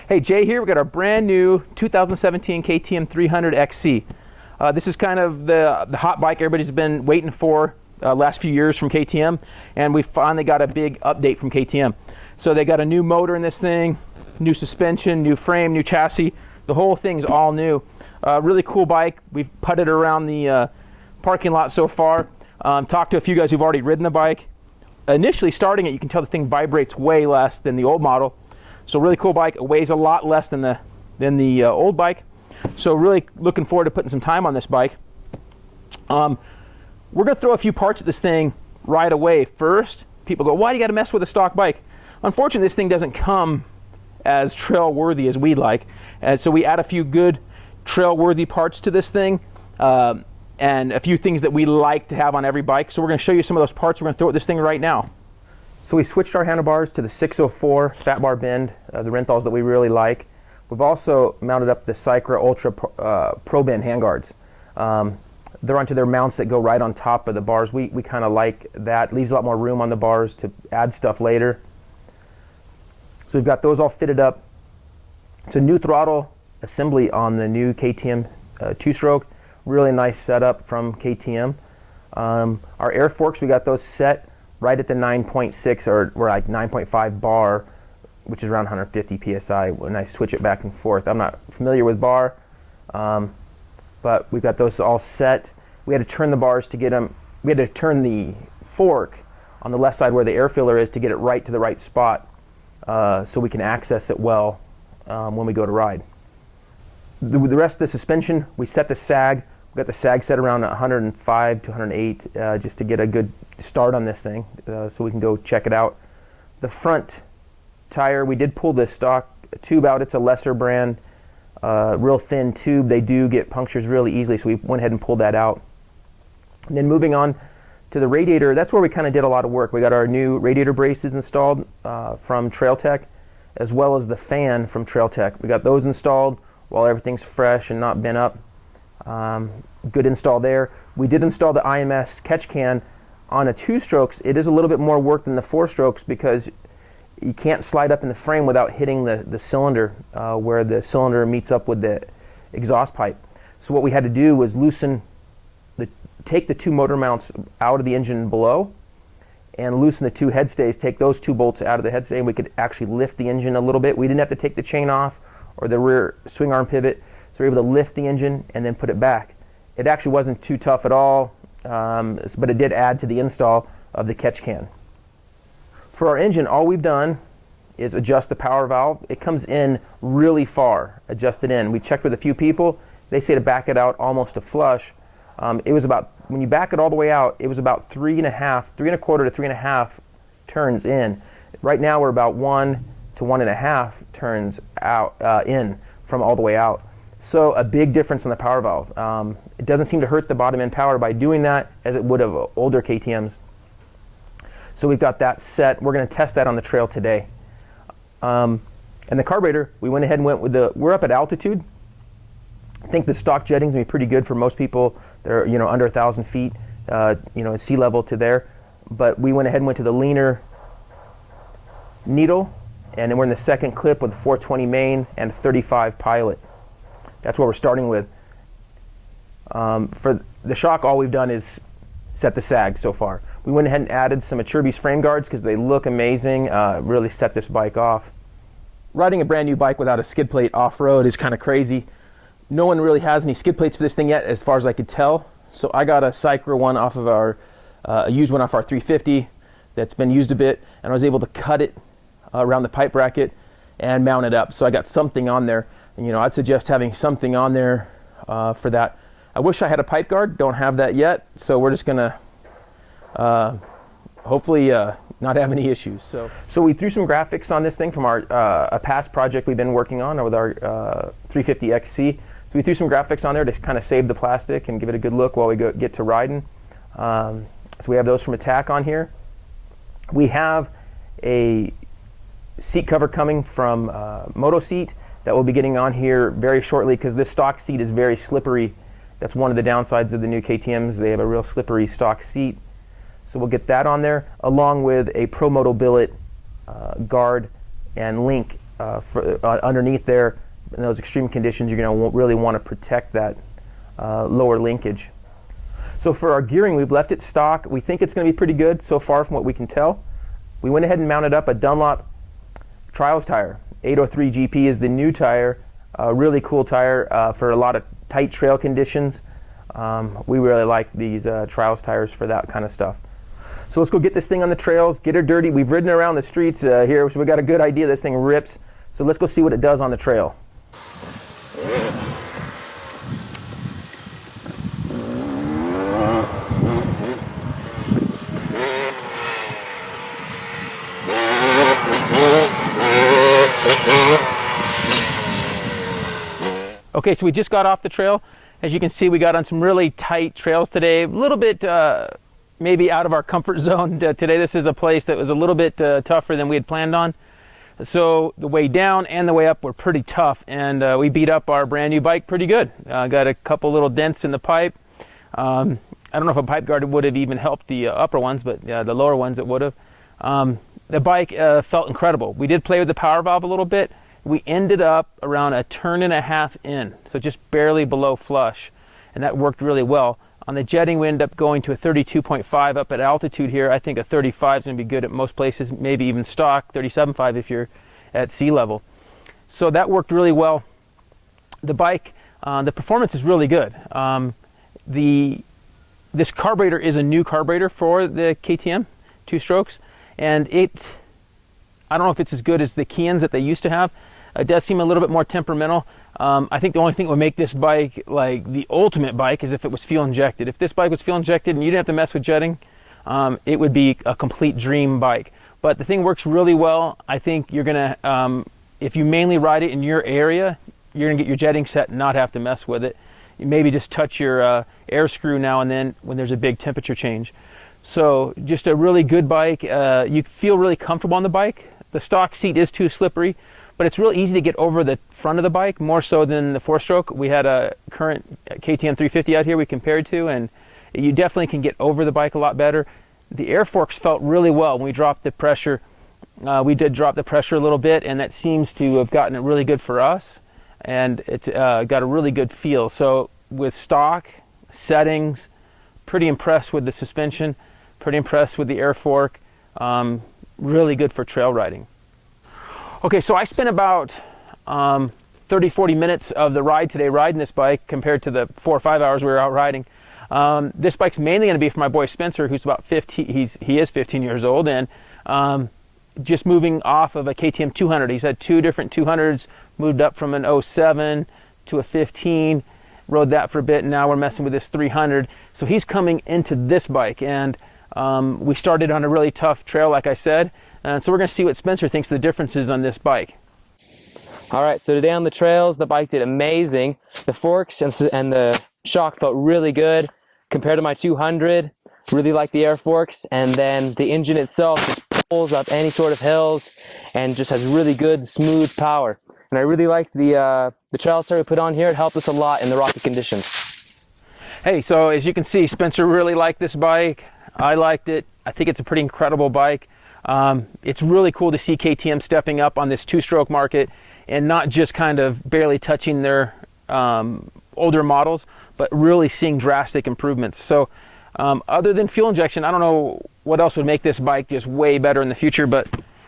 Hey, Jay here. We got our brand new 2017 KTM 300 XC. This is kind of the hot bike everybody's been waiting for last few years from KTM, and we finally got a big update from KTM. So they got a new motor in this thing, new suspension, new frame, new chassis. The whole thing's all new. Really cool bike. We've putted around the parking lot so far. Talked to a few guys who've already ridden the bike. Initially starting it, you can tell the thing vibrates way less than the old model. So really cool bike. It weighs a lot less than the old bike. So really looking forward to putting some time on this bike. We're going to throw a few parts at this thing right away. First, people go, why do you got to mess with a stock bike? Unfortunately, this thing doesn't come as trail worthy as we'd like. And so we add a few good trail worthy parts to this thing and a few things that we like to have on every bike. So we're going to show you some of those parts. We're going to throw at this thing right now. So we switched our handlebars to the 604 fat bar bend, the Renthals that we really like. We've also mounted up the Cycra Ultra Pro Bend handguards. They're onto their mounts that go right on top of the bars. We kind of like that. Leaves a lot more room on the bars to add stuff later. So we've got those all fitted up. It's a new throttle assembly on the new KTM two-stroke. Really nice setup from KTM. Our air forks, we got those set right at the 9.6 or like 9.5 bar, which is around 150 psi when I switch it back and forth. I'm not familiar with bar, but we've got those all set. We had to turn the bars to get them. We had to turn the fork on the left side where the air filler is to get it right to the right spot, so we can access it well when we go to ride. The rest of the suspension, we set the sag. We got the sag set around 105 to 108 just to get a good start on this thing, so we can go check it out. The front tire, we did pull the stock tube out. It's a lesser brand, real thin tube. They do get punctures really easily, so we went ahead and pulled that out. And then moving on to the radiator, that's where we kind of did a lot of work. We got our new radiator braces installed from Trail Tech, as well as the fan from Trail Tech. We got those installed while everything's fresh and not bent up. Good install there. We did install the Ims Catch-Can on a two-strokes. It is a little bit more work than the four-strokes because you can't slide up in the frame without hitting the cylinder where the cylinder meets up with the exhaust pipe. So what we had to do was take the two motor mounts out of the engine below and loosen the two head stays, take those two bolts out of the head stay, and we could actually lift the engine a little bit. We didn't have to take the chain off or the rear swing arm pivot. So we're able to lift the engine and then put it back. It actually wasn't too tough at all, but it did add to the install of the Catch-Can. For our engine, all we've done is adjust the power valve. It comes in really far, adjusted in. We checked with a few people. They say to back it out almost to flush. It was about, when you back it all the way out, it was about 3.25 to 3.5 turns in. Right now we're about 1 to 1.5 turns out in from all the way out. So a big difference in the power valve. It doesn't seem to hurt the bottom end power by doing that as it would have older KTMs. So we've got that set. We're going to test that on the trail today. And the carburetor, we went ahead and went with we're up at altitude. I think the stock jetting is going to be pretty good for most people. They're under 1,000 feet, sea level to there. But we went ahead and went to the leaner needle, and then we're in the second clip with a 420 main and 35 pilot. That's what we're starting with. For the shock, all we've done is set the sag so far. We went ahead and added some Acerbis frame guards because they look amazing, really set this bike off. Riding a brand new bike without a skid plate off-road is kind of crazy. No one really has any skid plates for this thing yet, as far as I could tell. So I got a Cycra one off of a used one off our 350 that's been used a bit, and I was able to cut it around the pipe bracket and mount it up. So I got something on there. And, you know, I'd suggest having something on there for that. I wish I had a pipe guard. Don't have that yet. So we're just gonna hopefully not have any issues. So we threw some graphics on this thing from our a past project we've been working on with our 350 XC. So we threw some graphics on there to kind of save the plastic and give it a good look while we get to riding. So we have those from Attack on here. We have a seat cover coming from Moto Seat that we'll be getting on here very shortly, because this stock seat is very slippery. That's one of the downsides of the new KTMs. They have a real slippery stock seat. So we'll get that on there, along with a Pro Moto billet guard and link underneath there. In those extreme conditions, you're going to really want to protect that lower linkage. So for our gearing, we've left it stock. We think it's going to be pretty good so far from what we can tell. We went ahead and mounted up a Dunlop Trials tire. 803 GP is the new tire. Really cool tire for a lot of tight trail conditions. We really like these Trials tires for that kind of stuff. So let's go get this thing on the trails, get her dirty. We've ridden around the streets here, so we got a good idea this thing rips. So let's go see what it does on the trail. Okay, so we just got off the trail. As you can see, we got on some really tight trails today. A little bit maybe out of our comfort zone today. This is a place that was a little bit tougher than we had planned on. So the way down and the way up were pretty tough, and we beat up our brand new bike pretty good. Got a couple little dents in the pipe. I don't know if a pipe guard would have even helped the upper ones, but the lower ones it would have. The bike felt incredible. We did play with the power valve a little bit. We ended up around a turn and a half in, so just barely below flush, and that worked really well. On the jetting, we ended up going to a 32.5 up at altitude here. I think a 35 is going to be good at most places, maybe even stock, 37.5 if you're at sea level. So that worked really well. The bike, the performance is really good. This carburetor is a new carburetor for the KTM, 2-strokes, and I don't know if it's as good as the Kians that they used to have. It does seem a little bit more temperamental. I think the only thing that would make this bike like the ultimate bike is if it was fuel injected. If this bike was fuel injected and you didn't have to mess with jetting, it would be a complete dream bike. But the thing works really well. I think you're gonna, if you mainly ride it in your area, you're gonna get your jetting set and not have to mess with it. You maybe just touch your air screw now and then when there's a big temperature change. So just a really good bike. You feel really comfortable on the bike. The stock seat is too slippery, but it's real easy to get over the front of the bike, more so than the 4-stroke. We had a current KTM 350 out here we compared to, and you definitely can get over the bike a lot better. The air forks felt really well when we dropped the pressure. We did drop the pressure a little bit, and that seems to have gotten it really good for us, and it's got a really good feel. So with stock settings, pretty impressed with the suspension, pretty impressed with the air fork. Really good for trail riding. Okay, so I spent about 30-40 minutes of the ride today riding this bike compared to the 4 or 5 hours we were out riding. This bike's mainly going to be for my boy Spencer, who's about 15. He is 15 years old, and just moving off of a KTM 200. He's had 2 different 200s, moved up from an 07 to a 15, rode that for a bit, and now we're messing with this 300. So he's coming into this bike, and we started on a really tough trail, like I said, and so we're going to see what Spencer thinks the differences on this bike. All right, so today on the trails, the bike did amazing. The forks and the shock felt really good compared to my 200. Really like the air forks, and then the engine itself just pulls up any sort of hills and just has really good, smooth power. And I really like the trail tire we put on here. It helped us a lot in the rocky conditions. Hey, so as you can see, Spencer really liked this bike. I liked it. I think it's a pretty incredible bike. It's really cool to see KTM stepping up on this 2-stroke market and not just kind of barely touching their older models, but really seeing drastic improvements. So other than fuel injection, I don't know what else would make this bike just way better in the future, but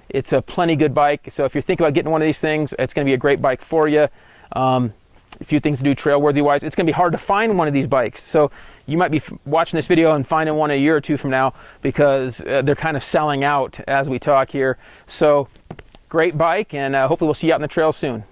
it's a plenty good bike. So if you're thinking about getting one of these things, it's going to be a great bike for you. A few things to do trail-worthy wise. It's going to be hard to find one of these bikes. So you might be watching this video and finding one a year or two from now, because they're kind of selling out as we talk here. So great bike, and hopefully we'll see you out on the trail soon.